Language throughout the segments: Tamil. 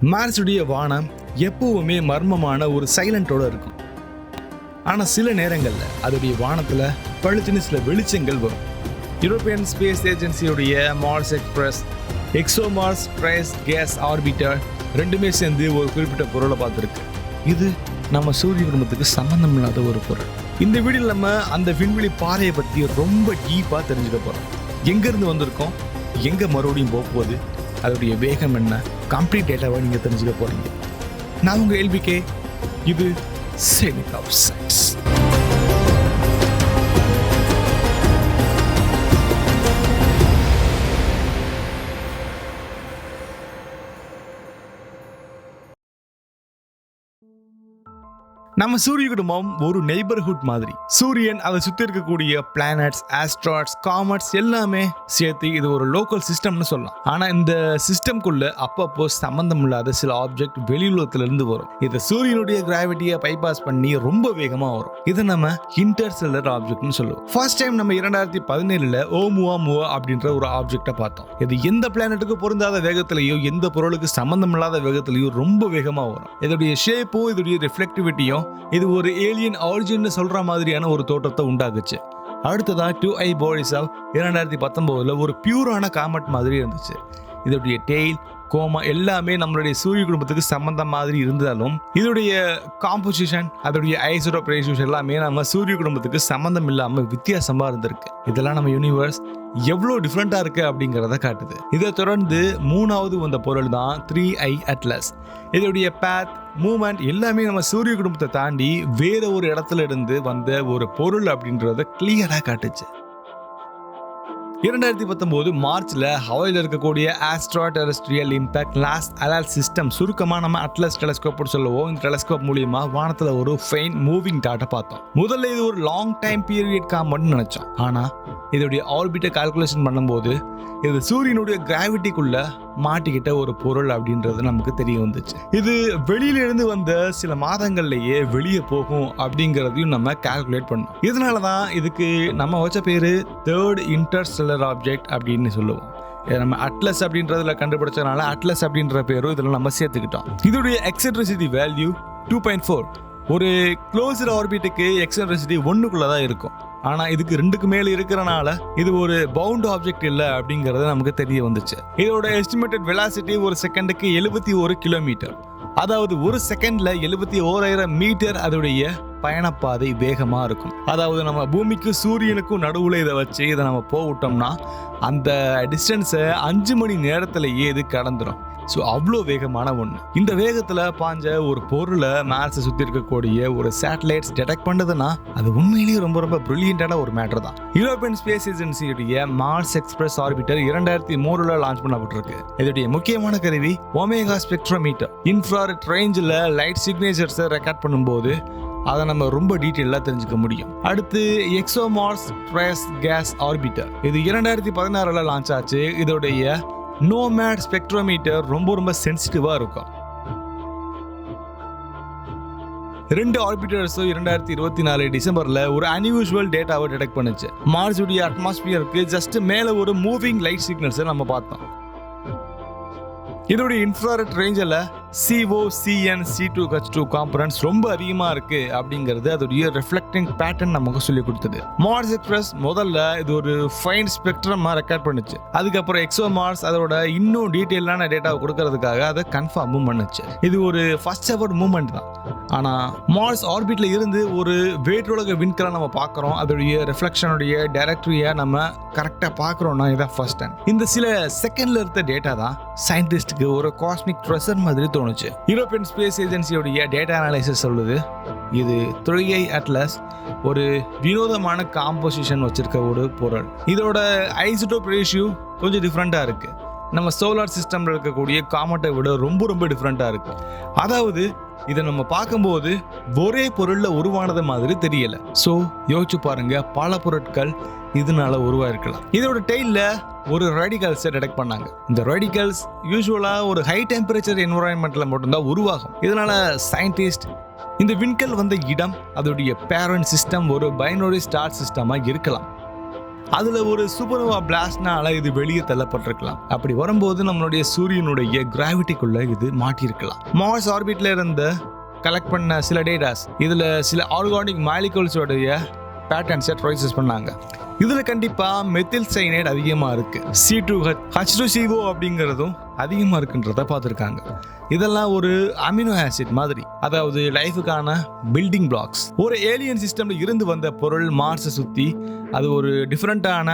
மார்ஸுடைய வானம் எப்பவுமே மர்மமான ஒரு சைலண்டோட இருக்கும். ஆனால் சில நேரங்களில் அதோடைய வானத்தில் பழுத்துன்னு சில வெளிச்சங்கள் வரும். யூரோப்பியன் ஸ்பேஸ் ஏஜென்சியுடைய Mars express, ExoMars trace gas orbiter ரெண்டுமே சேர்ந்து ஒரு குறிப்பிட்ட பொருளை பார்த்துருக்கு. இது நம்ம சூரிய குடும்பத்துக்கு சம்பந்தம் இல்லாத ஒரு பொருள். இந்த வீடியோவில் நம்ம அந்த விண்வெளி பாறையை பற்றி ரொம்ப டீப்பாக தெரிஞ்சுக்க போகிறோம். எங்கேருந்து வந்திருக்கோம், எங்கே மறுபடியும் போகும்போது, அதோடைய வேகம் என்ன, கம்ப்ளீட் டேட்டாவை நீங்கள் தெரிஞ்சுக்க போகிறீங்க. நான் உங்கள் எல்பிகே, இது செனிக் ஆஃப் சயின்ஸ். நம்ம சூரிய குடும்பம் ஒரு நெய்பர்ஹுட் மாதிரி. சூரியன், அதை சுற்றி இருக்கக்கூடிய பிளானட்ஸ், ஆஸ்ட்ராய்ட்ஸ், காமெட்ஸ் எல்லாமே சேர்த்து இது ஒரு லோக்கல் சிஸ்டம்னு சொல்லலாம். ஆனால் இந்த சிஸ்டம்குள்ள அப்பப்போ சம்பந்தம் இல்லாத சில ஆப்ஜெக்ட் வெளியுலகத்திலிருந்து வரும். இதை சூரியனுடைய கிராவிட்டியை பைபாஸ் பண்ணி ரொம்ப வேகமாக வரும். இதை நம்ம இன்டர்ஸ்டெல்லர் ஆப்ஜெக்ட்னு சொல்லுவோம். ஃபர்ஸ்ட் டைம் நம்ம 2017 ஓமுவா அப்படின்ற ஒரு ஆப்ஜெக்டை பார்த்தோம். இது எந்த பிளானட்டுக்கு பொருந்தாத வேகத்திலையோ எந்த பொருளுக்கு சம்பந்தம் இல்லாத வேகத்திலையோ ரொம்ப வேகமாக வரும். இதோடைய ஷேப்பும் இதோடைய ரிஃப்ளெக்டிவிட்டியும் இது ஒரு ஏலியன் ஆரிஜின் சொல்ற மாதிரியான ஒரு தோற்றத்தை உண்டாக்குச்சு. அடுத்ததா 2I போரிசாவ் 2019 ஒரு பியூரான காமெட் மாதிரி இருந்துச்சு. இதோடைய டெய்ல், கோமா எல்லாமே நம்மளுடைய சூரிய குடும்பத்துக்கு சம்பந்தம் மாதிரி இருந்தாலும் இதோடைய காம்போசிஷன், அதோடைய ஐசோடோப் ரேஷியோஸ் எல்லாமே நம்ம சூரிய குடும்பத்துக்கு சம்பந்தம் இல்லாமல் வித்தியாசமா இருந்திருக்கு. இதெல்லாம் நம்ம யூனிவர்ஸ் எவ்வளோ டிஃப்ரெண்டா இருக்கு அப்படிங்கிறத காட்டுது. இதை தொடர்ந்து மூணாவது வந்த பொருள் தான் 3I அட்லஸ். இதோடைய பேத், மூவ்மெண்ட் எல்லாமே நம்ம சூரிய குடும்பத்தை தாண்டி வேற ஒரு இடத்துல இருந்து வந்த ஒரு பொருள் அப்படின்றத கிளியரா காட்டுச்சு. 2019 மார்ச்ல ஹவாயில் இருக்கக்கூடிய astro terrestrial impact last அலால் system, சுருக்கமாக நம்ம அட்லஸ் டெலஸ்கோப் சொல்லுவோம். இந்த டெலஸ்கோப் மூலியமா வானத்துல ஒரு ஃபெயின் மூவிங் டாட்டை பார்த்தோம். முதல்ல இது ஒரு லாங் டைம் பீரியட் காமெட்னு நினைச்சோம். ஆனா இதோடைய ஆர்பிட்டை கால்குலேஷன் பண்ணும்போது இது சூரியனுடைய கிராவிட்டிக்குள்ள மாட்டிக்கிட்ட ஒரு பொருள் அப்படின்றது நமக்கு தெரிய வந்துச்சு. இது வெளியில இருந்து வந்த சில மாதங்கள்லயே வெளியே போகும் அப்படிங்கிறதையும் நம்ம கால்குலேட் பண்ணோம். இதனாலதான் இதுக்கு நம்ம வச்ச பேரு தேர்ட் இன்டர்ஸ்டெல்லர் ஆப்ஜெக்ட் அப்படின்னு சொல்லுவோம். நம்ம அட்லஸ் அப்படின்றதுல கண்டுபிடிச்சதுனால அட்லஸ் அப்படின்ற பேரும் இதில் நம்ம சேர்த்துக்கிட்டோம். இதோடைய எக்ஸென்ட்ரிசிட்டி வேல்யூ 2.4. ஒரு க்ளோஸ்டு ஆர்பிட்டுக்கு எக்ஸென்ட்ரிசிட்டி 1க்குள்ள தான் இருக்கும். ஆனால் இதுக்கு 2க்கு மேலே இருக்கிறனால இது ஒரு பவுண்ட் ஆப்ஜெக்ட் இல்லை அப்படிங்கிறது நமக்கு தெரிய வந்துச்சு. இதோட எஸ்டிமேட்டட் வெலாசிட்டி ஒரு செகண்டுக்கு 71 கிலோமீட்டர். அதாவது ஒரு செகண்ட்ல 71,000 மீட்டர் அதோடைய பயணப்பாதை வேகமா இருக்கும். அதாவது நம்ம பூமிக்கு சூரியனுக்கும் நடுவுல இதை வச்சு இதை நம்ம போவிட்டோம்னா அந்த டிஸ்டன்ஸை 5 மணி நேரத்திலேயே இது கடந்துடும். ஸோ அவ்வளோ வேகமான ஒன்று. இந்த வேகத்தில் பாஞ்ச ஒரு பொருளை மார்ஸை சுற்றி இருக்கக்கூடிய ஒரு சேட்டலைட்ஸ் டிடெக்ட் பண்ணுதுன்னா அது உண்மையிலேயே ரொம்ப ரொம்ப பிரில்லியண்டான ஒரு மேட்டர் தான். யூரோப்பியன் ஸ்பேஸ் ஏஜென்சியுடைய மார்ஸ் எக்ஸ்பிரஸ் ஆர்பிட்டர் 2003 லான்ச் பண்ணப்பட்டிருக்கு. இதோடைய முக்கியமான கருவி ஒமேகா ஸ்பெக்ட்ரோமீட்டர். இன்ஃப்ராரெட் ரேஞ்சில் லைட் சிக்னேச்சர்ஸை ரெக்கார்ட் பண்ணும்போது அதை நம்ம ரொம்ப டீட்டெயிலாக தெரிஞ்சுக்க முடியும். அடுத்து எக்ஸோமார்ஸ் ட்ரைஸ் கேஸ் ஆர்பிட்டர். இது 2016 லான்ச் ஆச்சு. இதோடைய நோமேட் ஸ்பெக்ட்ரோமீட்டர் ரொம்ப சென்சிட்டிவா இருக்கும். 2 ஆர்பிட்டர்ஸும் 2024 டிசம்பர்ல ஒரு அன்யூஷுவல் டேட்டாவை டிடெக்ட் பண்ணுச்சு. மார்ஸுடைய அட்மாஸ்பியருக்கு ஜஸ்ட் மேல ஒரு மூவிங் லைட் சிக்னல்ஸை நம்ம பார்த்தோம். இதோடைய இன்ஃப்ராரெட் ரேஞ்சில் CO, CN, C2H2 காம்பனன்ட்ஸ் ரொம்ப அதிகமாக இருக்கு அப்படிங்கிறது அதோடைய ரிஃப்ளெக்டிங் பேட்டர்ன் நமக்கு சொல்லி கொடுத்தது. மார்ஸ் எக்ஸ்பிரஸ் முதல்ல இது ஒரு ஃபைன் ஸ்பெக்ட்ரமாக ரெக்கார்ட் பண்ணுச்சு. அதுக்கப்புறம் எக்ஸோமார்ஸ் அதோட இன்னும் டீட்டெயிலான டேட்டாவை கொடுக்கறதுக்காக அதை கன்ஃபார்மும் பண்ணுச்சு. இது ஒரு ஃபர்ஸ்ட் எவர் மூமெண்ட் தான். ஆனால் மார்ஸ் ஆர்பிட்ல இருந்து ஒரு வேற்றுலக விண்கலம் நம்ம பார்க்குறோம். அதோடைய ரிஃப்ளெக்ஷனுடைய டைரக்டரியை நம்ம கரெக்டாக பார்க்குறோம்னா இதான் ஃபர்ஸ்ட் டைம். இந்த சில செகண்ட்ல இருந்த டேட்டா தான் சயின்டிஸ்டுக்கு ஒரு காஸ்மிக் ட்ரெஷர் மாதிரி தோணுச்சு. யூரோப்பியன் ஸ்பேஸ் ஏஜென்சியோடைய டேட்டா அனாலிசிஸ் சொல்லுது இது 3I அட்லஸ் ஒரு வினோதமான காம்போசிஷன் வச்சிருக்க ஒரு பொருள். இதோட ஐசோடோப் ரேஷியோ கொஞ்சம் டிஃப்ரெண்டா இருக்கு. நம்ம சோலார் சிஸ்டம்ல இருக்கக்கூடிய காமெட்டை விட ரொம்ப டிஃப்ரெண்டா இருக்கு. அதாவது இதை நம்ம பார்க்கும்போது ஒரே பொருள்ல உருவானது மாதிரி தெரியல. ஸோ யோசிச்சு பாருங்க, பல பொருட்கள் இதனால உருவாயிருக்கலாம். இதோட டெய்ல ஒரு ரேடிகல்ஸை டிடெக்ட் பண்ணாங்க. இந்த ரேடிகல்ஸ் யூஸ்வலா ஒரு ஹை டெம்பரேச்சர் என்வரான்மெண்ட்ல மட்டும்தான் உருவாகும். இதனால சயின்டிஸ்ட் இந்த விண்கல் வந்த இடம் அதோடைய பேரண்ட் சிஸ்டம் ஒரு பைனரி ஸ்டார் சிஸ்டமா இருக்கலாம். அதுல ஒரு சூப்பர்னோவா பிளாஸ்ட்னால இது வெளியே தள்ளப்பட்டிருக்கலாம். அப்படி வரும்போது நம்மளுடைய சூரியனுடைய கிராவிட்டிக்குள்ள இது மாட்டியிருக்கலாம். மார்ஸ் ஆர்பிட்ல இருந்த கலெக்ட் பண்ண சில டேட்டாஸ் இதுல சில ஆர்கானிக் மாலிகூல்ஸோடைய பேட்டர்ன்ஸை ட்ரைசஸ் பண்ணாங்க. இதுல கண்டிப்பா மெத்தில் சைனைட் அதிகமா இருக்கு. C2H H2CO அப்படிங்கிறதும் அதிகமா இருக்குன்றத பார்த்துருக்காங்க. இதெல்லாம் ஒரு அமினோ ஆசிட் மாதிரி, அதாவது லைஃபுக்கான பில்டிங் பிளாக்ஸ். ஒரு ஏலியன் சிஸ்டம்ல இருந்து வந்த பொருள் மார்ஸை சுத்தி அது ஒரு டிஃப்ரெண்டான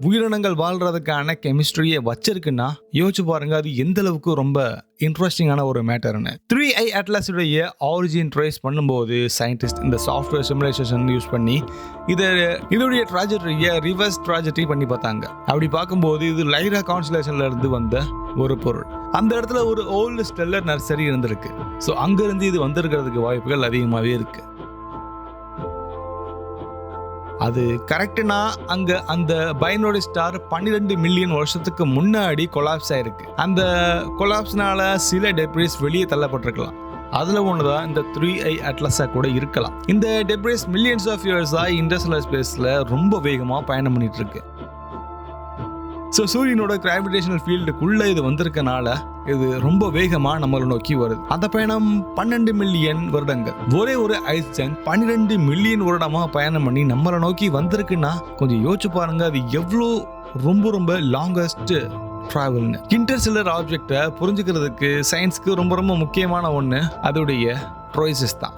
உயிரினங்கள் வாழ்றதுக்கான கெமிஸ்ட்ரியை வச்சிருக்குன்னா யோசிச்சு பாருங்க, அது எந்த அளவுக்கு ரொம்ப இன்ட்ரெஸ்டிங்கான ஒரு மேட்டர்னு. 3i அட்லஸுடைய ஆரிஜின் ட்ரேஸ் பண்ணும்போது சயின்டிஸ்ட் இந்த சாஃப்ட்வேர் சிமுலேஷன் யூஸ் பண்ணி இதோடைய ட்ராஜெக்டரியை ரிவர்ஸ் ட்ராஜெக்டரி பண்ணி பார்த்தாங்க. அப்படி பார்க்கும்போது இது லைரா கான்ஸ்டலேஷன்ல இருந்து வந்த ஒரு பொருள். அந்த இடத்துல ஒரு ஓல்டு ஸ்டெல்லர் நர்சரி இருந்திருக்கு. ஸோ அங்கிருந்து இது வந்திருக்கிறதுக்கு வாய்ப்புகள் அதிகமாகவே இருக்கு. அது கரெக்டுனா அங்க அந்த பைனரி ஸ்டார் 12 மில்லியன் வருஷத்துக்கு முன்னாடி கொலாப்ஸ் ஆயிருக்கு. அந்த கொலாப்ஸ்னால சில டெப்ரிஸ் வெளியே தள்ளப்பட்டிருக்கலாம். அதுல ஒண்ணுதான் இந்த 3i அட்லஸா கூட இருக்கலாம். இந்த டெப்ரிஸ் மில்லியன்ஸ் ஆஃப் இயர்ஸா இன்டர்ஸ்டெல்லர் ஸ்பேஸ்ல ரொம்ப வேகமா பயணம் பண்ணிட்டு இருக்கு. ஸோ சூரியனோட கிராவிடேஷனல் ஃபீல்டுக்குள்ள இது வந்திருக்கனால இது ரொம்ப வேகமா நம்மளை நோக்கி வருது. அந்த பயணம் 12 மில்லியன் வருடங்கள். ஒரே ஒரு ஐஸ் ஜங்க் 12 மில்லியன் வருடமா பயணம் பண்ணி நம்மளை நோக்கி வந்திருக்குன்னா கொஞ்சம் யோசிச்சு பாருங்க, அது எவ்வளோ ரொம்ப ரொம்ப லாங்கஸ்ட் டிராவல்னு. இன்டர்ஸ்டெல்லர் ஆப்ஜெக்டை புரிஞ்சுக்கிறதுக்கு சயின்ஸ்க்கு ரொம்ப ரொம்ப முக்கியமான ஒன்று அதோடைய ட்ராய்ஸஸ் தான்.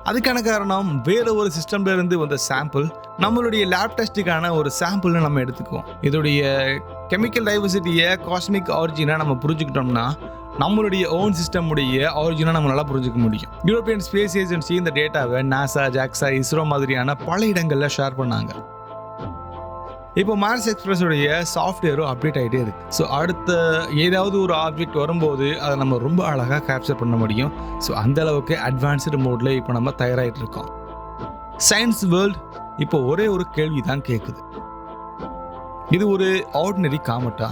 அதுக்கான காரணம் வேற ஒரு சிஸ்டம்ல இருந்து வந்த சாம்பிள் நம்மளுடைய லேப் டெஸ்ட்டுக்கான ஒரு சாம்பிள்னு நம்ம எடுத்துக்குவோம். இதோடைய கெமிக்கல் டைவர்சிட்டியை காஸ்மிக் ஆரிஜினை நம்ம புரிஞ்சுக்கிட்டோம்னா நம்மளுடைய ஓன் சிஸ்டம் உடைய ஆரிஜினை நம்ம நல்லா புரிஞ்சுக்க முடியும். யூரோப்பியன் ஸ்பேஸ் ஏஜென்சி இந்த டேட்டாவை நாசா, ஜாக்ஸா, இஸ்ரோ மாதிரியான பல இடங்கள்ல ஷேர் பண்ணாங்க. இப்போ மார்ஸ் எக்ஸ்பிரஸோடைய சாஃப்ட்வேரும் அப்டேட் ஆகிட்டே இருக்கு. ஸோ அடுத்த ஏதாவது ஒரு ஆப்ஜெக்ட் வரும்போது அதை நம்ம ரொம்ப அழகாக கேப்சர் பண்ண முடியும். ஸோ அந்த அளவுக்கு அட்வான்ஸ்டு மோட்ல இப்போ நம்ம தயாராகிட்டு இருக்கோம். சயின்ஸ் வேர்ல்ட் இப்போ ஒரே ஒரு கேள்வி தான் கேட்குது. இது ஒரு ஆர்டினரி காமெட்டா,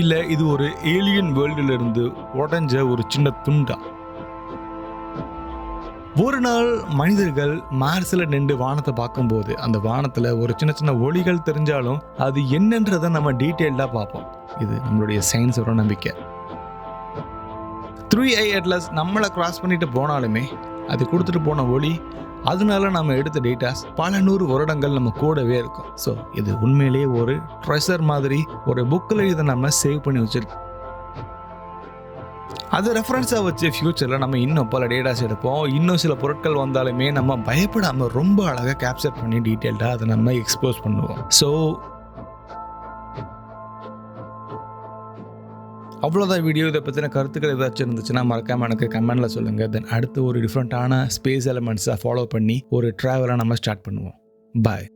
இல்லை இது ஒரு ஏலியன் வேர்ல்டுல இருந்து உடஞ்ச ஒரு சின்ன துண்டா? ஒரு நாள் மனிதர்கள் மார்ஸ்ல நின்று வானத்தை பார்க்கும்போது அந்த வானத்துல ஒரு சின்ன சின்ன ஒளிகள் தெரிஞ்சாலும் அது என்னன்றதை நம்ம டீட்டெயில்டா பார்ப்போம். இது நம்மளுடைய சயின்ஸோட நம்பிக்கை. 3i அட்லஸ் நம்மளை கிராஸ் பண்ணிட்டு போனாலுமே அது கொடுத்துட்டு போன ஒளி, அதனால நம்ம எடுத்த டேட்டாஸ் பல 100 வருடங்கள் நம்ம கூடவே இருக்கும். ஸோ இது உண்மையிலேயே ஒரு ட்ரெஷர் மாதிரி. ஒரு புக்கில் இதை நம்ம சேவ் பண்ணி வச்சிருக்கோம். அது ரெஃபரன்ஸாக வச்சு ஃபியூச்சரில் நம்ம இன்னும் பல டேட்டாஸ் எடுப்போம். இன்னும் சில பொருட்கள் வந்தாலுமே நம்ம பயப்படாமல் ரொம்ப அழகாக கேப்சர் பண்ணி டீட்டெயில்டாக அதை நம்ம எக்ஸ்போஸ் பண்ணுவோம். ஸோ அவ்வளோதான் வீடியோ. இதை பற்றின கருத்துக்கள் ஏதாச்சும் இருந்துச்சுன்னா மறக்காமல் எனக்கு கமெண்டில் சொல்லுங்கள். தென் அடுத்து ஒரு டிஃப்ரெண்ட்டான ஸ்பேஸ் எலமெண்ட்ஸை ஃபாலோ பண்ணி ஒரு ட்ராவலை நம்ம ஸ்டார்ட் பண்ணுவோம். பாய்.